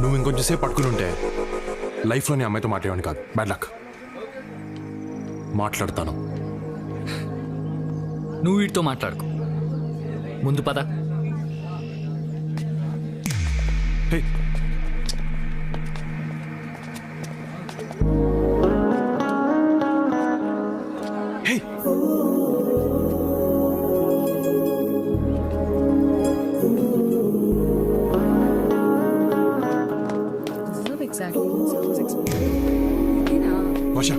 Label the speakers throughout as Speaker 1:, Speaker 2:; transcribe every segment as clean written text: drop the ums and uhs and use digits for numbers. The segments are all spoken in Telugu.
Speaker 1: నువ్వు ఇంకొంచెం సేపు పట్టుకుని ఉంటే లైఫ్లో నీ అమ్మాయితో మాట్లాడేవాడిని కాదు. Bad luck. మాట్లాడతాను.
Speaker 2: నువ్వు వీటితో మాట్లాడుకో, ముందు పద.
Speaker 1: హే, హే, వర్ష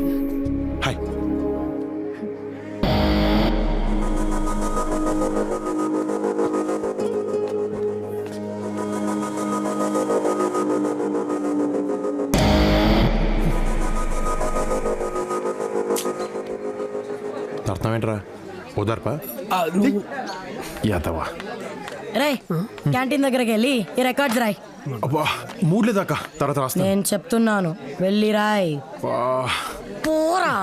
Speaker 1: హాయ్. అర్థం ఏంట్రా? ఓదార్పా యాదవా.
Speaker 3: రే క్యాంటీన్ దగ్గరికి వెళ్ళి ఈ రికార్డ్స్ రాయ్.
Speaker 1: అబ్బా మూడ్ లేదాక, తర్వాత రాస్తా.
Speaker 3: నేను చెప్తున్నాను వెళ్ళి రాయ్. పోరా.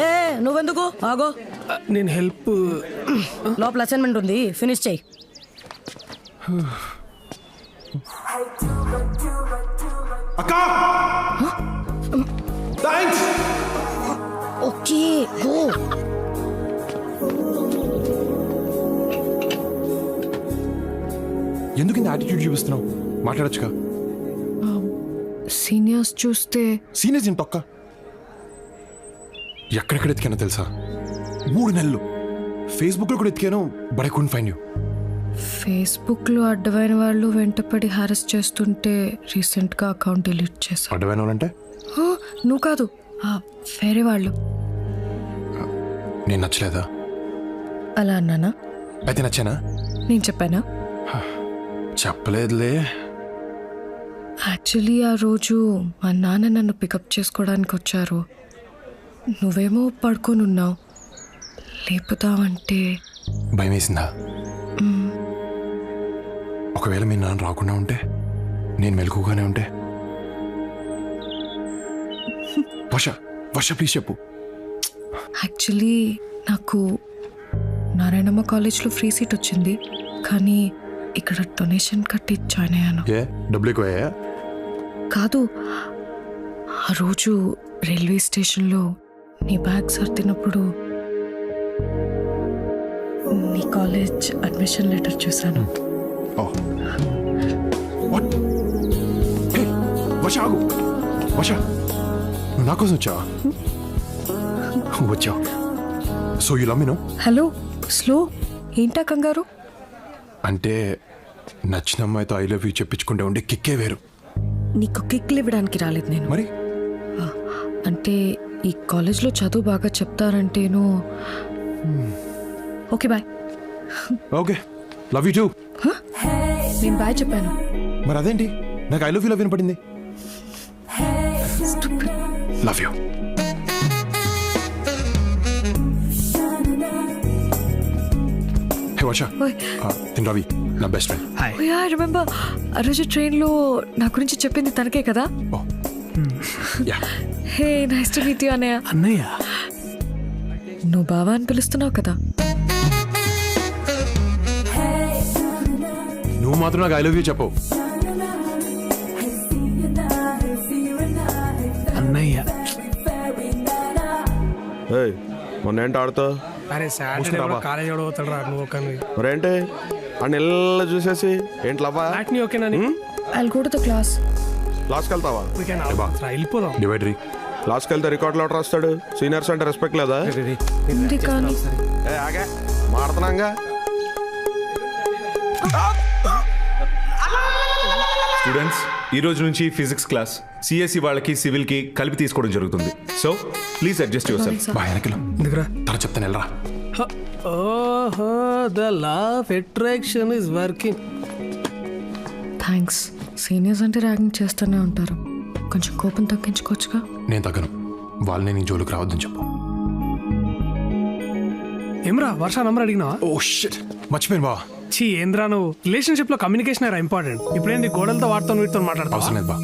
Speaker 3: ఏ నువ్వెందుకు ఆగో,
Speaker 4: నేను హెల్ప్.
Speaker 3: లోపల అసైన్మెంట్ ఉంది, ఫినిష్ చెయ్యి.
Speaker 1: అక్కా థాంక్స్.
Speaker 3: Okay go.
Speaker 1: ఎందుకు ఇంత యాటిట్యూడ్ చూపిస్తున్నావు? మాట్లాడచ్చుగా.
Speaker 5: సీనియర్స్ చూస్తే.
Speaker 1: సీనియర్స్ ఏం తొక్క? ఎక్కడెక్కడ ఎతికానో తెలుసా? 3 నెలలు ఫేస్బుక్లో కూడా ఎతికాను, but I couldn't find you.
Speaker 5: ఫేస్బుక్లో అడ్డమైన వాళ్ళు వెంటపడి హారెస్ చేస్తుంటే రీసెంట్గా అకౌంట్ డిలీట్ చేశా.
Speaker 1: అడ్డమైన వాళ్ళంటే?
Speaker 5: నువ్వు కాదు, వేరే వాళ్ళు.
Speaker 1: నేను నచ్చలేదా?
Speaker 5: అలా అన్నానా?
Speaker 1: అయితే నచ్చానా?
Speaker 5: నేను చెప్పానా?
Speaker 1: చెప్పలేదులే.
Speaker 5: యాక్చువల్లీ ఆ రోజు మా నాన్న నన్ను పికప్ చేసుకోవడానికి వచ్చారు. నువ్వేమో పడుకొని ఉన్నావు. లేపుతావంటే
Speaker 1: భయం వేసిందా? ఒకవేళ మీ నాన్న రాకుండా ఉంటే, నేను మెలకుగానే ఉంటే? వర్ష వర్ష ప్లీజ్ చెప్పు.
Speaker 5: యాక్చువల్లీ నాకు నారాయణమ్మ కాలేజ్లో ఫ్రీ సీట్ వచ్చింది, కానీ ఇక్కడ డొనేషన్ కట్టి జాయిన్ అయ్యాను.
Speaker 1: ఏ డబ్బులు ఎక్కువయ్యా?
Speaker 5: కాదు, ఆ రోజు రైల్వే స్టేషన్లో నీ బ్యాగ్ సర్దినప్పుడు నీ కాలేజ్ అడ్మిషన్ లెటర్ చూశాను.
Speaker 1: వర్ష ఆగు. వర్ష నువ్వు నా కోసం వచ్చావా? వచ్చావు. So you love me no?
Speaker 5: Hello, slow ఏంటా కంగారు?
Speaker 1: అంటే నచ్చిన అమ్మాయితో ఐ లవ్ యూ చెప్పించుకుంటే ఉండే కిక్కే వేరు.
Speaker 5: నీకు కిక్లు ఇవ్వడానికి రాలేదు నేను.
Speaker 1: మరి
Speaker 5: అంటే ఈ కాలేజ్లో చదువు బాగా చెప్తారంటేను. Okay bye.
Speaker 1: Okay love you too.
Speaker 5: నేను బాయ్ చెప్పాను.
Speaker 1: మరి అదేంటి నాకు ఐ లవ్ యూ వినపడింది? Love you. హే వర్ష, తిన్ రవి నా బెస్ట్ ఫ్రెండ్.
Speaker 5: ఐ రిమెంబర్ ఆ రోజు ట్రైన్లో నా గురించి చెప్పింది తనకే కదా?
Speaker 1: Yeah.
Speaker 5: Hey nice to meet you అన్నయ్య.
Speaker 4: అన్నయ్య
Speaker 5: నువ్వు బావా అని పిలుస్తున్నావు కదా?
Speaker 1: నువ్వు మాత్రం నాకు ఐ లవ్ యూ చెప్పు.
Speaker 4: అన్నయ్య.
Speaker 6: మొన్నేంటి ఆడుతావు?
Speaker 4: అరే సాటర్డే కాలేజ్ పోతాడు రా నువ్వు. ఒక
Speaker 6: మరేంటి అన్ని ఇళ్ళ చూసేసి ఏంటి లవ్వా?
Speaker 4: నీ ఓకేనా?
Speaker 5: I'll go to the class.
Speaker 6: క్లాస్కి వెళ్తావా?
Speaker 4: వెళ్ళిపోదాం.
Speaker 1: డివైడరీ
Speaker 6: క్లాస్కి వెళ్తే రికార్డులు ఒకటి రాస్తాడు. సీనియర్స్ అంటే రెస్పెక్ట్ లేదా?
Speaker 5: ఉంది కానీ
Speaker 6: ఆగే మాడుతున్నాగా.
Speaker 7: స్టూడెంట్స్, ఈ రోజు నుంచి ఫిజిక్స్ క్లాస్ సిఎస్సి వాళ్ళకి సివిల్కి కలిపి తీసుకోవడం జరుగుతుంది. So please adjust your self.
Speaker 1: బాగా వెనకలు తన చెప్తాను వెళ్ళరా.
Speaker 4: ఓహో, the law of attraction is working.
Speaker 5: Thanks. Seniors అంటే ర్యాగింగ్ చేస్తూనే ఉంటారు, కొంచెం కోపం తగ్గించుకోవచ్చుగా.
Speaker 1: నేను తగ్గను. వాళ్ళని నీ జోలికి రావద్దని చెప్పు.
Speaker 4: ఏమ్రా వర్ష నంబర్ అడిగినావా?
Speaker 1: ఓ షిట్, మర్చిపోయాను బా.
Speaker 4: చీ ఏంద్రా నువ్వు. రిలేషన్షిప్ లో కమ్యూనికేషన్ era ఇంపార్టెంట్. ఇప్పుడేంటి గోడలతో వాడుతో వీటితో మాట్లాడతావు?
Speaker 1: అవసరం లేదు బా.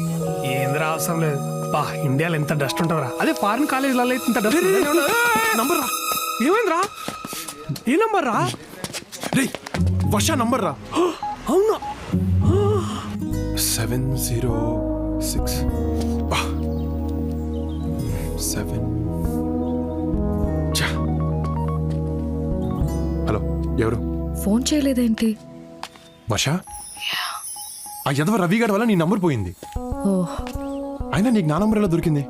Speaker 4: ఏంద్రా అవసరం లేదు బా. ఇండియాలో ఎంత డస్ట్ ఉంటుందిరా. అదే ఫారిన్ కాలేజీలలో ఇంత డస్ట్. నంబర్ రా. ఏమైందిరా? ఏ నంబర్ రా?
Speaker 1: రే వర్ష నంబర్ రా.
Speaker 4: అవునా?
Speaker 1: 706 7 హలో ఎవరు
Speaker 5: ఫోన్ చేయలేదేంటి?
Speaker 1: వర్ష ఆ యదవ రవి గారి వల్ల నీ నంబర్ పోయింది.
Speaker 5: ఓహ్,
Speaker 1: అయినా నీకు నా నంబర్ ఎలా దొరికింది?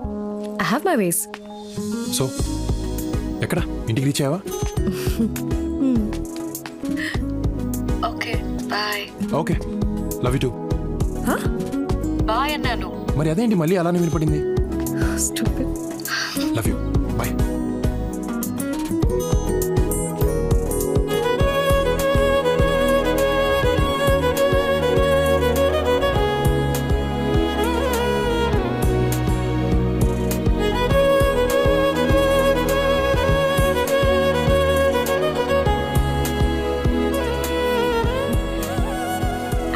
Speaker 5: I have my ways.
Speaker 1: So ఎక్కడ ఇంటికి రీచ్ అయ్యావా?
Speaker 5: Okay bye.
Speaker 1: Okay love you too.
Speaker 5: Bye అన్నాను.
Speaker 1: మరి అదేంటి మళ్ళీ అలానే వినపడింది?
Speaker 5: Stupid.
Speaker 1: Love you bye.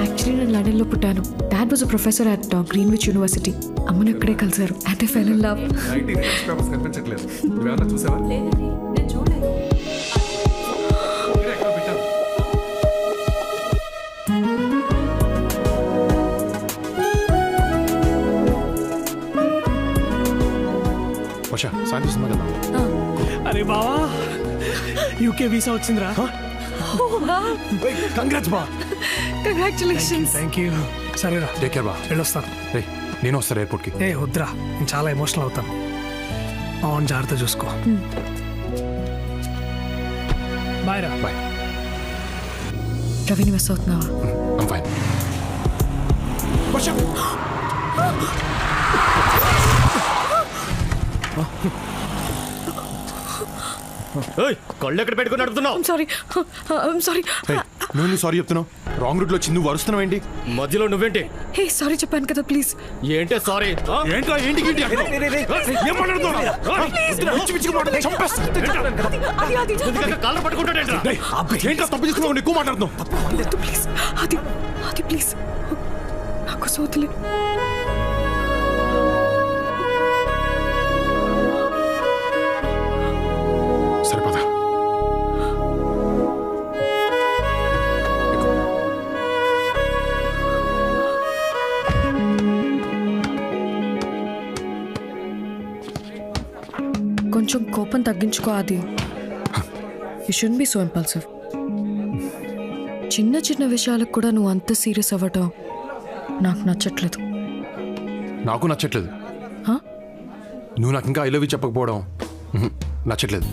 Speaker 5: Actually నేను లండన్లో పుట్టాను. Dad was a professor at Greenwich university. అమ్మను అక్కడే కలిసారు. And they fell in love.
Speaker 7: కనిపించట్లేదు. నువ్వేమన్నా చూసావా?
Speaker 1: వర్ష సాయంత్రం సినిమా కదా.
Speaker 4: అరే బావా, యూకే వీసా వచ్చిందిరా.
Speaker 1: కంగ్రాట్స్ బా.
Speaker 5: కంగ్రాచులేషన్స్.
Speaker 4: Thank you. సరేరా,
Speaker 1: టేక్ కేర్ బా.
Speaker 4: వెళ్ళొస్తాను.
Speaker 1: రే నేను వస్తాను ఎయిర్పోర్ట్కి.
Speaker 4: ఏ వద్దురా, నేను చాలా ఎమోషనల్ అవుతాను. అవును, జాగ్రత్త చూసుకో. బాయ్ రా.
Speaker 1: బాయ్.
Speaker 5: రవిని మిస్ అవుతున్నావా?
Speaker 1: I'm fine. వర్ష
Speaker 2: కళ్ళు ఎక్కడ పెట్టుకుని నడుపుతున్నావు?
Speaker 5: I'm sorry.
Speaker 1: నువ్వు నీ సారీ చెప్తున్నావు. రాంగ్ రూట్లో వచ్చి నువ్వు అరుస్తున్నావు ఏంటి?
Speaker 2: మధ్యలో నువ్వేంటి?
Speaker 5: హే సారీ చెప్పాను కదా, ప్లీజ్.
Speaker 2: ఏంటే సారీ?
Speaker 1: ఏంట్రా ఏంటి
Speaker 2: కాళ్ళు పట్టుకుంటాడేంట్రా?
Speaker 1: ఏంట్రా తప్పు తీసుకున్నావు? ఎక్కువ మాట్లాడుతున్నావు.
Speaker 5: ప్లీజ్, అది ప్లీజ్ నాకు సోతులే.
Speaker 1: సరిపదా
Speaker 5: కొంచెం కోపం తగ్గించుకో. అది you should be so impulsive. చిన్న చిన్న విషయాలకు కూడా నువ్వు అంత సీరియస్ అవ్వటం నాకు నచ్చట్లేదు.
Speaker 1: నాకు నచ్చట్లేదు.
Speaker 5: హా?
Speaker 1: నువ్వు నాకు ఇంకా ఐ లవ్ యూ చెప్పకపోవడం నచ్చట్లేదు.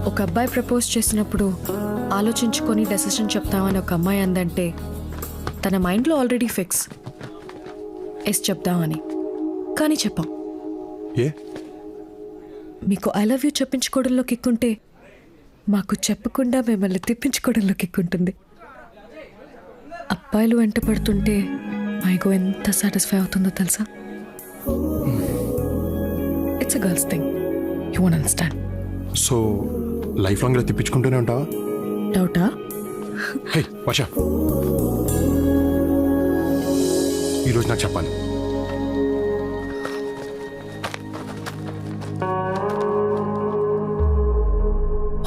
Speaker 5: ఒక అబ్బాయి ప్రపోజ్ చేసినప్పుడు ఆలోచించుకొని డెసిషన్ చెప్తామని ఒక అమ్మాయి అందంటే తన మైండ్లో ఆల్రెడీ ఫిక్స్ ఎస్ చెప్దామని. కానీ చెప్పాం.
Speaker 1: ఏ
Speaker 5: మీకు ఐ లవ్ యూ చెప్పించుకోవడంలో కిక్కుంటే మాకు చెప్పకుండా మిమ్మల్ని తిప్పించుకోవడంలో కిక్కుంటుంది. అబ్బాయిలు వెంట పడుతుంటే మైగో ఎంత సాటిస్ఫై అవుతుందో తెలుసా? It's a girls thing. You won't understand.
Speaker 1: So life long ఇలా తిప్పించుకుంటూనే ఉంటావా?
Speaker 5: డౌటా?
Speaker 1: హే వర్ష, ఈరోజు నాకు చెప్పాలి.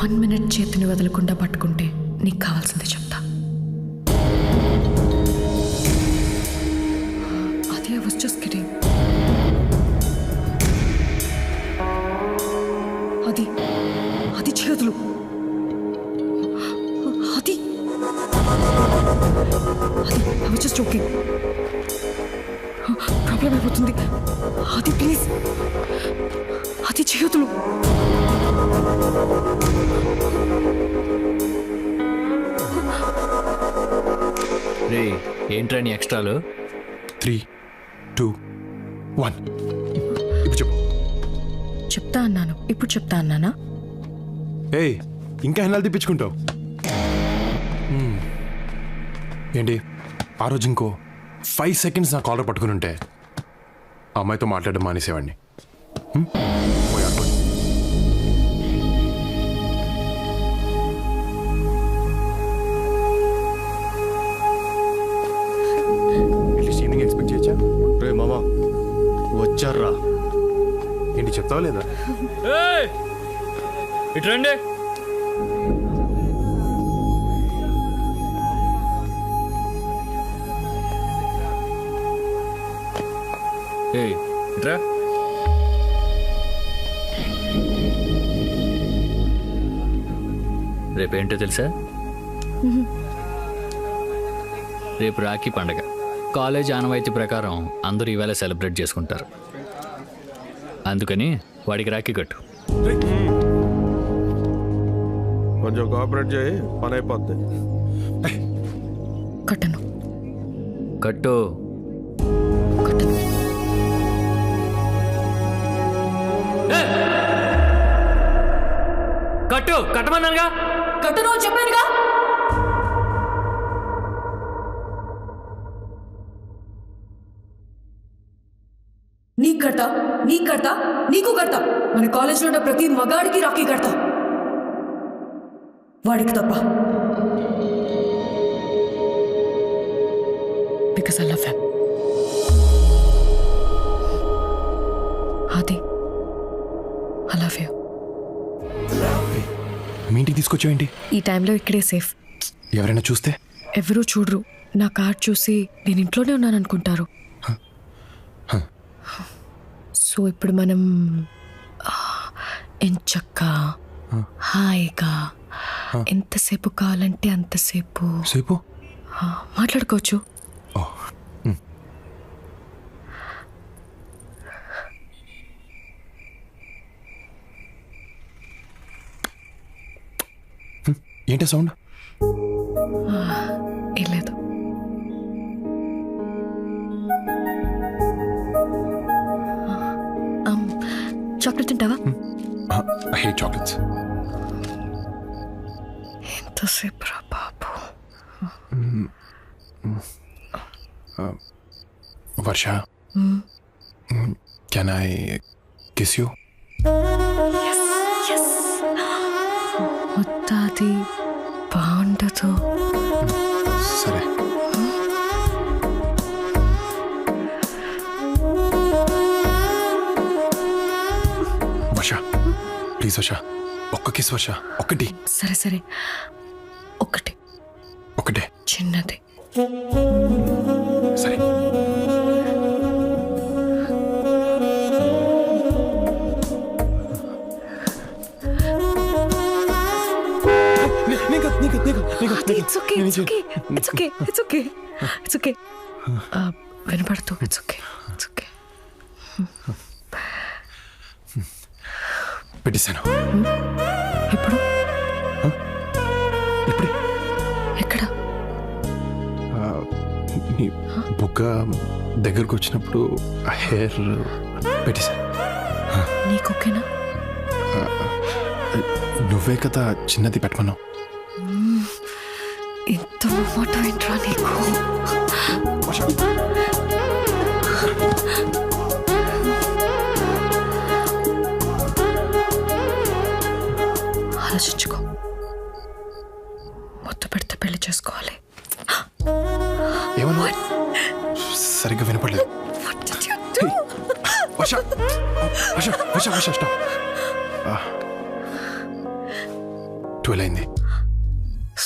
Speaker 5: వన్ మినిట్ చేతిని వదలకుండా పట్టుకుంటే నీకు కావాల్సింది చెప్తా. అదే I was just kidding. అది చేతులు. అది I was just joking. Problem అయిపోతుంది. అది ప్లీజ్, అది చేతులు.
Speaker 2: రే ఏంట్రా నీ ఎక్స్ట్రాలు?
Speaker 1: 3, 2, 1 ఇప్పుడు చెప్పు.
Speaker 5: చెప్తా అన్నాను, ఇప్పుడు చెప్తా అన్నానా?
Speaker 1: ఏయ్ ఇంకా ఎన్నాళ్ళు తిప్పించుకుంటావు? ఏంటి ఆ రోజు ఇంకో 5 seconds నా కాలర్ పట్టుకుని ఉంటే ఆ అమ్మాయితో మాట్లాడడం మానేసేవాడిని. పోయి ఆడుకోండి. అట్లీస్ట్ ఈవినింగ్ ఎక్స్పెక్ట్ చేయొచ్చా?
Speaker 2: రే మామా వచ్చారా?
Speaker 1: ఏంటి చెప్తావా లేదా?
Speaker 2: ఇటు రండి. ఏయ్ ఇట్రా. రేపేంటో తెలుసా? రేపు రాఖీ పండగ. కాలేజ్ ఆనవాయితీ ప్రకారం అందరూ ఈవేళ సెలబ్రేట్ చేసుకుంటారు. అందుకని వాడికి రాఖీ కట్టు.
Speaker 6: కొంచెం కోఆపరేట్ చేయి, పని అయిపోద్ది.
Speaker 5: కట్టను
Speaker 2: కట్టు.
Speaker 5: కట్టను
Speaker 2: కట్టు కట్టమన్నానుగా.
Speaker 5: కట్టను చెప్పానుగా. నీకు కడతా, నీకు కడతా, నీకు కడతా. మన కాలేజ్లో ఉన్న ప్రతి మగాడికి రాఖీ కడతా, వాడికి తప్ప. Because I love him. ఆది, ఐ లవ్ యూ.
Speaker 1: మీ ఇంటికి తీసుకొచ్చావేంటి?
Speaker 5: ఈ టైంలో ఇక్కడే సేఫ్.
Speaker 1: ఎవరైనా చూస్తే?
Speaker 5: ఎవరూ చూడరు. నా కార్డ్ చూసి నేను ఇంట్లోనే ఉన్నాను అనుకుంటారు. సో ఇప్పుడు మనం ఎంచక్కా హాయిగా ఎంతసేపు కావాలంటే అంతసేపు
Speaker 1: సేపు
Speaker 5: మాట్లాడుకోవచ్చు.
Speaker 1: ఓ, ఏంటి సౌండ్?
Speaker 5: ఏం లేదు. చాక్లెట్ తింటావా?
Speaker 1: I hate chocolates.
Speaker 5: ఎంతసేపు రా బాబు.
Speaker 1: వర్ష, కెన్ ఐ కిస్ యూ?
Speaker 5: ముత్తాది బాగుండదు.
Speaker 1: సరే. వర్ష ప్లీజ్ వర్ష, ఒక్క కిస్ వర్ష, ఒక్కటి.
Speaker 5: సరే సరే, ఒకటి
Speaker 1: ఒకటే
Speaker 5: చిన్నది.
Speaker 1: సరే.
Speaker 5: It's okay, it's okay, it's okay, it's okay, it's okay. వినపడుతూ ఇట్స్ ఓకే, ఇట్స్ ఓకే.
Speaker 1: పెట్టేశాను.
Speaker 5: ఇప్పుడు
Speaker 1: ఇప్పుడే
Speaker 5: ఎక్కడ?
Speaker 1: నీ బుగ్గ దగ్గరకు వచ్చినప్పుడు ఆ హెయిర్ పెట్టేశాను.
Speaker 5: నీకు ఓకేనా?
Speaker 1: నువ్వే కదా చిన్నది పెట్టమన్నావు.
Speaker 5: ఎంత మాట ఏంట్రా నీకు? ఆలోచించుకో. మొత్తం పెడితే పెళ్లి చేసుకోవాలి.
Speaker 1: ఏమన్నా సరిగ్గా వినపడలేదు.
Speaker 5: What did you do?
Speaker 1: Varsha Varsha Varsha Varsha stop. 12 అయింది.